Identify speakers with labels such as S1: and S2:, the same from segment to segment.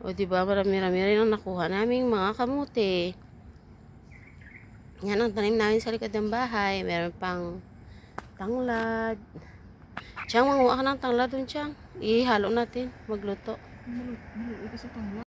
S1: O diba, marami-rami rin ang nakuha naming mga kamote. Yan ang tanim namin sa likod ng bahay. Meron pang tanglad. Tiyang, manguha ka ng tanglad dun, Tiyang. Ihalo natin, magluto.
S2: Ito sa tangla.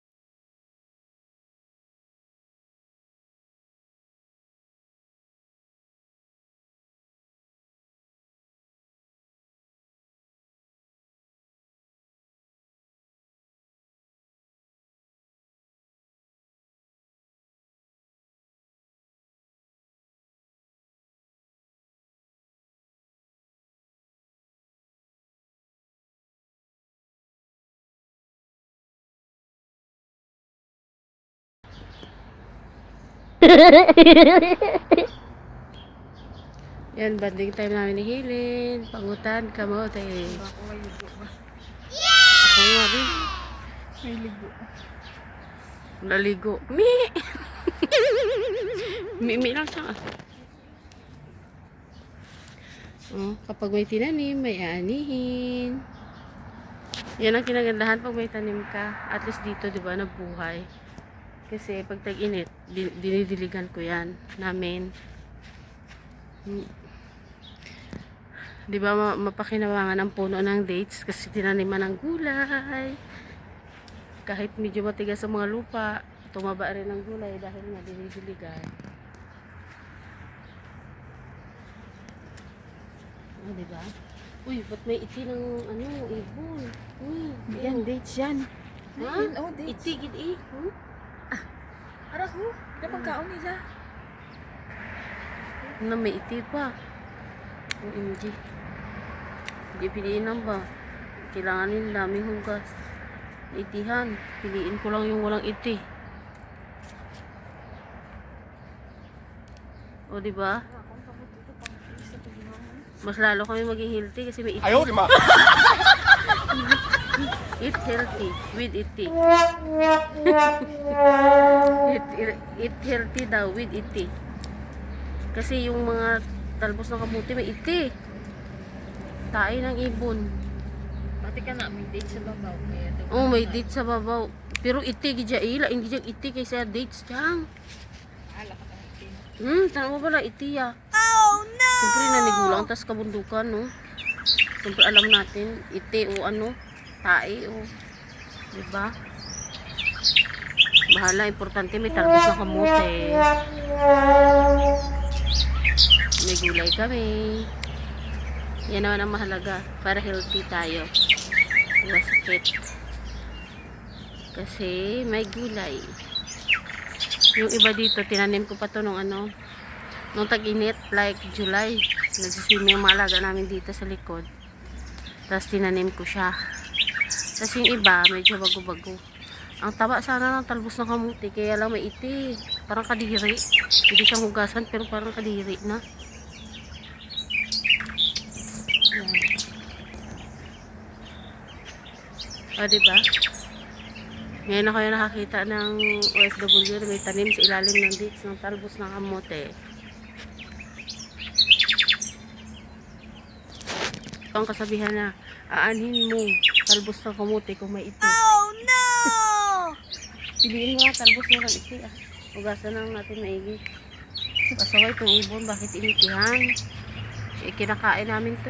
S1: Yan, banding time namin ni Hilin. Pangutan, kamote.
S2: Ako may ligo ba?
S1: Ako nga rin.
S2: May ligo.
S1: Naligo. Mi! Mi lang siya. Kapag may tinanim, may aanihin. Yan ang kinagandahan pag may tanim ka. At least dito, di ba, nabuhay. Kasi pag tag-init, dinidiligan ko yan namin. Di ba, mapakinabangan ang puno ng dates kasi tinaniman ng gulay. Kahit medyo matigas sa mga lupa, tumaba rin ang gulay dahil nga dinidiligan. Di ba? Uy, ba't may iti ng ibon? Uy,
S2: Yan, dates yan.
S1: ha?
S2: Yan, oh, dates.
S1: Iti, gid
S2: Ara ko, napagkaon nila.
S1: na may iti pa. OMG. Hindi piliin lang ba? Kailanganin daming hugas. Itihan. Piliin ko lang yung walang iti. O, diba? Mas lalo kami maging healthy kasi may iti.
S3: Ayaw, lima.
S1: Eat healthy with iti. Eat healthy daw with iti. Kasi yung mga talbos ng kamuti may iti. Tae ng ibon.
S2: Pati ka na, may dates sa babaw.
S1: Oh, may date sa babaw. Pero iti gidya ila, hindi gidya iti kaysa dates dyan.
S2: Ala ka tayo.
S1: Tanong mo pala iti ya. Oh no! Siyempre nanigulang tas kabundukan, no? Siyempre alam natin, iti o tae o. Diba? Bahala, importante may talbos ng kamote. May gulay kami. Yan naman ang mahalaga para healthy tayo. Wala sakit. Kasi may gulay. Yung iba dito, tinanim ko pa to nung nung tag-init, like July. Nagsiswimming yung mga alaga namin dito sa likod. Tapos tinanim ko siya. Tapos yung iba, medyo bago-bago. Ang taba sana ng talbos ng kamuti, kaya lang may iti. Parang kadiri. Hindi siyang hugasan, pero parang kadiri na. O, diba? Ngayon na kayo nakakita ng OFW na may tanim sa ilalim ng dates ng talbos ng kamote. Ito ang kasabihan na aanhin mo talbos ng kamote kung may iti. Oh no! Piliin mo nga talbos mo ng iti. Hugasan lang natin maigi. Pasaway itong ibon, bakit initihan? Kinakain namin to